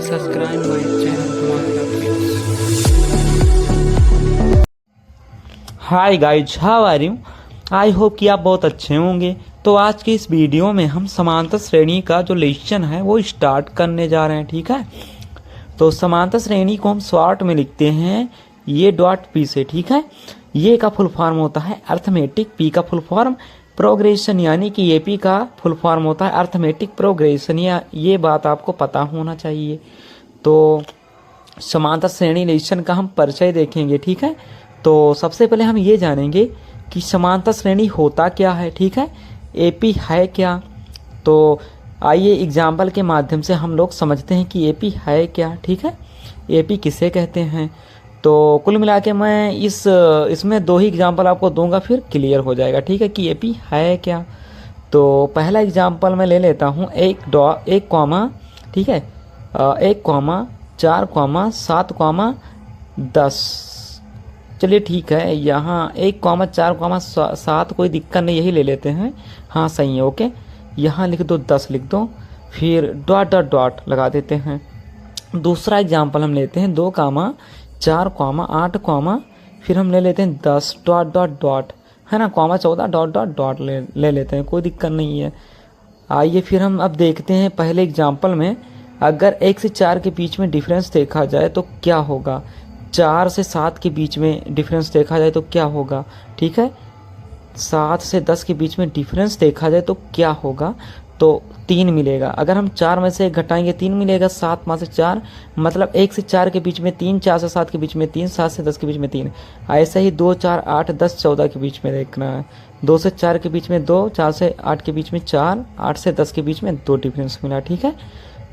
subscribe my channel Kumar Updates. Hi guys, how are you? I hope कि आप बहुत अच्छे होंगे। तो आज की इस वीडियो में हम समांतर श्रेणी का जो लेसन है वो स्टार्ट करने जा रहे हैं। ठीक है, तो समांतर श्रेणी को हम शॉर्ट में लिखते हैं ये डॉट पी से। ठीक है, ये का फुल फॉर्म होता है अर्थमेटिक, पी का फुल फॉर्म प्रोग्रेशन, यानी कि एपी का फुल फॉर्म होता है अर्थमेटिक प्रोग्रेशन। ये बात आपको पता होना चाहिए। तो समांतर श्रेणी लेसन का हम परिचय देखेंगे। ठीक है, तो सबसे पहले हम ये जानेंगे कि समांतर श्रेणी होता क्या है। ठीक है, एपी है क्या। तो आइए एग्जाम्पल के माध्यम से हम लोग समझते हैं कि एपी है क्या। ठीक है, एपी किसे कहते हैं। तो कुल मिला के मैं इसमें दो ही एग्जाम्पल आपको दूंगा, फिर क्लियर हो जाएगा। ठीक है, कि एपी है क्या। तो पहला एग्जाम्पल मैं ले लेता हूँ एक कॉमा, ठीक है, 1,4,7,10। चलिए ठीक है, यहाँ 1,4,7 कोई दिक्कत नहीं, यही ले लेते हैं। हाँ सही है, ओके। यहाँ लिख दो 10 लिख दो, फिर डॉट डॉट डॉट लगा देते हैं। दूसरा एग्जाम्पल हम लेते हैं 2,4,8, फिर हम ले लेते हैं 10 डॉट डॉट डॉट, है ना, 14 डॉट डॉट डॉट ले लेते हैं, कोई दिक्कत नहीं है। आइए फिर हम अब देखते हैं पहले एग्जाम्पल में, अगर 1 से 4 के बीच में डिफरेंस देखा जाए तो क्या होगा। 4 से 7 के बीच में डिफरेंस देखा जाए तो क्या होगा। ठीक है, 7 से 10 के बीच में डिफरेंस देखा जाए तो क्या होगा। तो 3 मिलेगा। अगर हम 4 में से 1 घटाएंगे 3 मिलेगा। 7 में से 4 मतलब 1 से 4 के बीच में 3, 4 से 7 के बीच में 3, 7 से 10 के बीच में 3। ऐसे ही 2, 4, 8, 10, 14 के बीच में देखना है। 2 से 4 के बीच में 2, 4 से 8 के बीच में 4, 8 से 10 के बीच में 2 डिफरेंस मिला। ठीक है,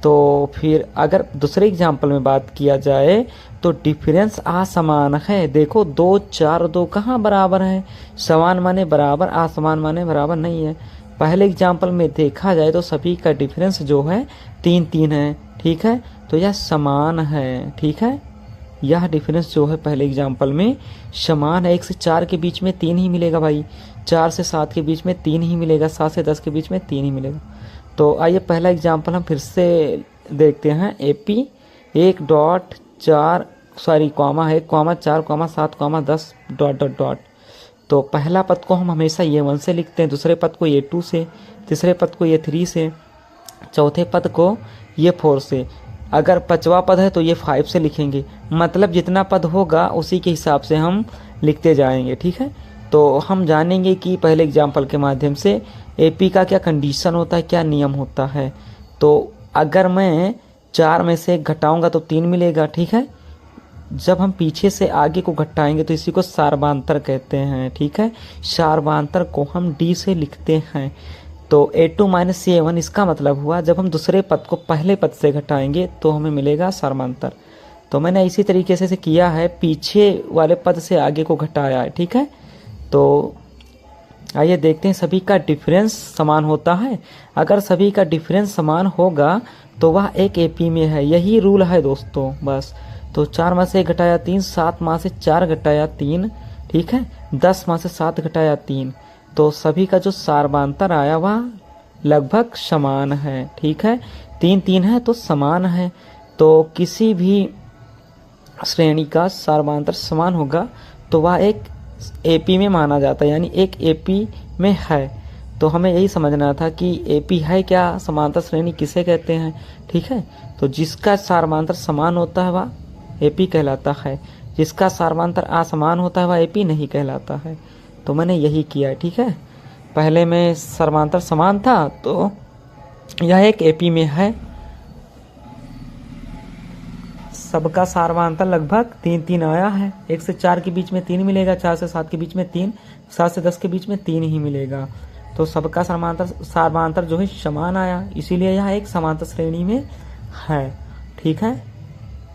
तो फिर अगर दूसरे एग्जाम्पल में बात किया जाए तो डिफरेंस असमान है। देखो 2, 4, 2 कहाँ बराबर है। समान माने बराबर, असमान माने बराबर नहीं है। पहले एग्जाम्पल में देखा जाए तो सभी का डिफरेंस जो है 3 3 है। ठीक है, तो यह समान है। ठीक है, यह डिफरेंस जो है पहले एग्जाम्पल में समान है। 1 से 4 के बीच में 3 ही मिलेगा भाई, 4 से 7 के बीच में 3 ही मिलेगा, 7 से 10 के बीच में 3 ही मिलेगा। तो आइए पहला एग्जाम्पल हम फिर से देखते हैं। AP 1,4,7,10 dot dot dot. तो पहला पद को हम हमेशा A1 से लिखते हैं, दूसरे पद को A2 से, तीसरे पद को A3 से, चौथे पद को A4 से। अगर 5वां पद है तो ये 5 से लिखेंगे। मतलब जितना पद होगा उसी के हिसाब से हम लिखते जाएंगे। ठीक है, तो हम जानेंगे कि पहले एग्जाम्पल के माध्यम से एपी का क्या कंडीशन होता है, क्या नियम होता है। तो अगर मैं 4 में से घटाऊंगा तो 3 मिलेगा। ठीक है, जब हम पीछे से आगे को घटाएंगे तो इसी को सार्वधातर कहते हैं। ठीक है, सार्वधातर को हम डी से लिखते हैं। तो A2 माइनस A1 इसका मतलब हुआ जब हम दूसरे पद को पहले पद से घटाएंगे तो हमें मिलेगा सार्वधातर। तो मैंने इसी तरीके से किया है, पीछे वाले पद से आगे को घटाया है। ठीक है, तो आइए देखते हैं सभी का डिफरेंस समान होता है। अगर सभी का डिफरेंस समान होगा तो वह एक एपी में है। यही रूल है दोस्तों, बस। तो 4 में से 1 घटाया 3, 7 में से 4 घटाया 3, ठीक है, 10 में से 7 घटाया 3। तो सभी का जो सार्वधातर आया वह लगभग समान है। ठीक है, 3 3 है तो समान है। तो किसी भी श्रेणी का सार्वधातर समान होगा तो वह एक एपी में माना जाता है, यानी एक एपी में है। तो हमें यही समझना था कि एपी है क्या, समांतर श्रेणी किसे कहते हैं। ठीक है, तो जिसका सार्वधातर समान होता है वह एपी कहलाता है, जिसका सार्वधातर असमान होता है वह एपी नहीं कहलाता है। तो मैंने यही किया है। ठीक है, पहले में सार्वधातर समान था तो यह एक एपी में है। सबका सार्वधातर लगभग 3 3 आया है। 1 से 4 के बीच में 3 मिलेगा, 4 से 7 के बीच में 3, 7 से 10 के बीच में 3 ही मिलेगा। तो सबका सार्वधातर जो है समान आया, इसीलिए यह एक समांतर श्रेणी में है। ठीक है,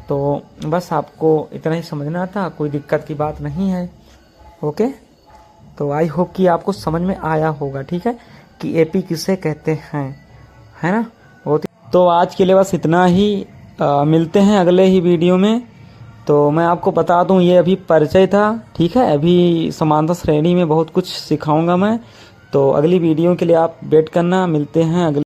तो बस आपको इतना ही समझना था, कोई दिक्कत की बात नहीं है। ओके, तो आई होप कि आपको समझ में आया होगा। ठीक है, कि एपी किसे कहते हैं, है ना। तो आज के लिए बस इतना ही। मिलते हैं अगले ही वीडियो में। तो मैं आपको बता दूं ये अभी परिचय था। ठीक है, अभी समांतर श्रेणी में बहुत कुछ सिखाऊंगा मैं। तो अगली वीडियो के लिए आप वेट करना, मिलते हैं अगले